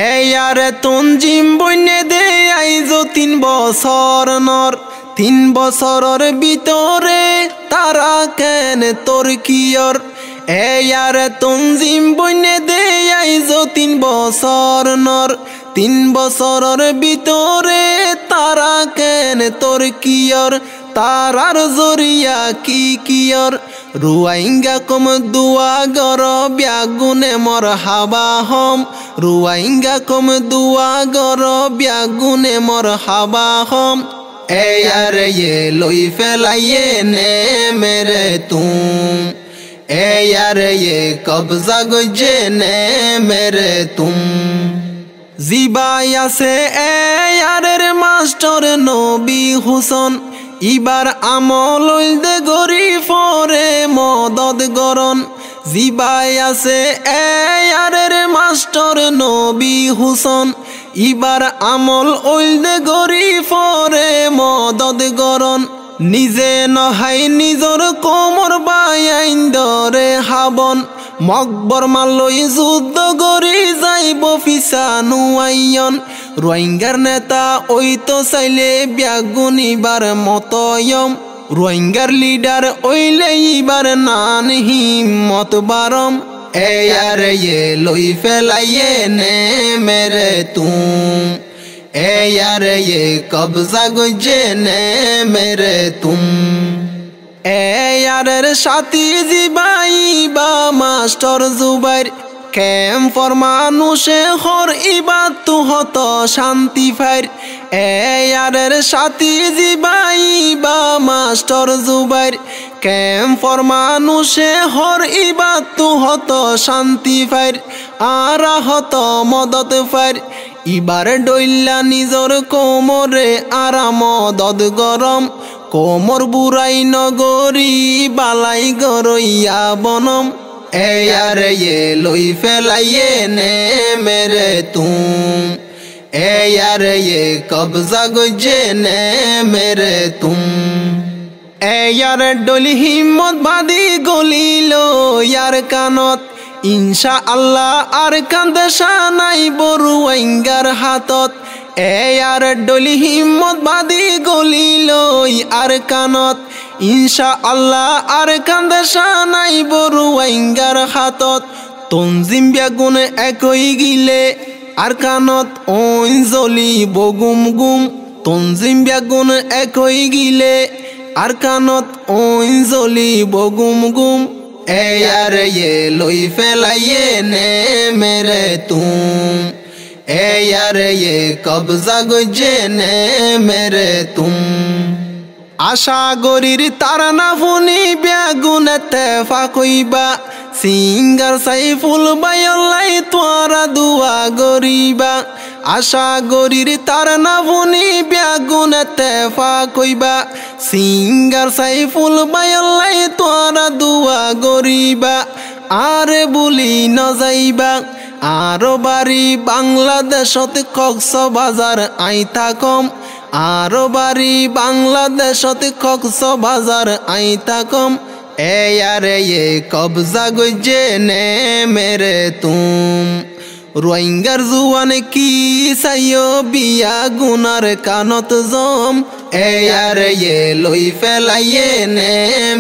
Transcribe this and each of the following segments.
এয়ারে তঞ্জিম বইনে দে আইজো 3 বছর নর 3 বছরের ভিতরে তারা কেন তোর কিয়র এয়ারে তঞ্জিম বইনে দে আইজো 3 বছর নর 3 বছরের ভিতরে তারা কেন তোর কিয়র তারার জরিয়া কি কিয়র রুয়াইঙ্গা কম দুয়া গর ব্যাগুনে মর হাবা হম রুয়াইঙ্গা কম দুয়া গর ব্যাগুনে মর হাবা হম এয়ার ये লই ফেলাইয়ে নে মেরে তুম এয়ার ये কবজা গজে নে মেরে তুম জিবাই আছে এয়ারের মাস্টার নবী হুসন ইবার আমল দে গরি ফরে মদদ গরন জিবাই আছে এয়ারের মাস্টার নবী হুসন ইবার আমল দে গরি ফরে মদদ গরন নিজে নহাই নিজর কোমর বাইন দরে হাবন মকবর মালই যুদ্ধ গরি যাইব ফিসানু আইয়ন রোহিঙ্গার নেতা ওই তো চাইলে ব্যাগুনিবার মতয়ম রোহিঙ্গার লিডার ওইলে ইবার নান হিম্মত বারম এয়ার ये লই ফেলাইয়ে নে মেরে তুম এয়ার ये কবজা গজে নে মেরে তুম এয়ারের সাথী জিবাই বা মাস্টার জুবাইর ক্যাম্পর মানুষে হর ইবাদ তু হত শান্তি ফাইর এয়ারের সাথী জিবাই বা মাস্টার জুবাইর ক্যাম্পর মানুষে হর ইবাদ তু হত শান্তি ফাইর আর হত মদত ফাইর ইবার ডইল্লা নিজর কোমরে আরা মদদ গরম কোমর বুড়াই নগরী বালাই গরইয়া বনম এয়ার ये লই ফেলাইয়ে নে মেরে তুম এয়ার ये কবজা গজে নে মেরে তুম এয়ার ডলি হিম্মত বাদি গলিল ইয়ার কানত ইনশা আল্লাহ আর কান্দেশা নাই বরুয়াইঙ্গার হাতত এয়ার ডলি হিম্মত বাদি গলিল আর কানত ইনশা আল্লাহ আর কান্দেশা নাই বরুয়াইঙ্গার হাতত তঞ্জিম বেগুন একই গিলে আর কানত ওই জ্বলি বগুম গুম তঞ্জিম বেগুন একই গিলে আর কানত ওই জ্বলি বগুম গুম এয়ার ये লই ফেলাইয়ে নে মেরে তুম এয়ার ये কবজা গজে নে মেরে তুম আশা গরির তারা না ফুনি বেগুনেতে ফাকইবা সিঙ্গার সাইফুল বাইলাই তোরা দুয়া গরিবা আশা গরির তারা না ফুনি বেগুনেতে ফাকইবা সিঙ্গার সাইফুল বাইলাই তোরা দুয়া গরিবা আর বলি ন যাইবা আরো বাড়ি বাংলাদেশত কক্সবাজার আইতা কম আরো বাড়ি বাংলাদেশত কক্সবাজার আইতা কম এয়ার ये কবজা গজে নে মেরে তুম রোহিঙ্গার জুয়ান কি সাইও বিয়া গুনার কানত জম এয়ার ये লই ফেলাইয়ে নে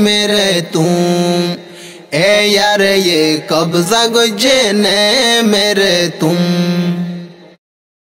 মেরে তুম এয়ার ये কবজা গজে নে মেরে তুম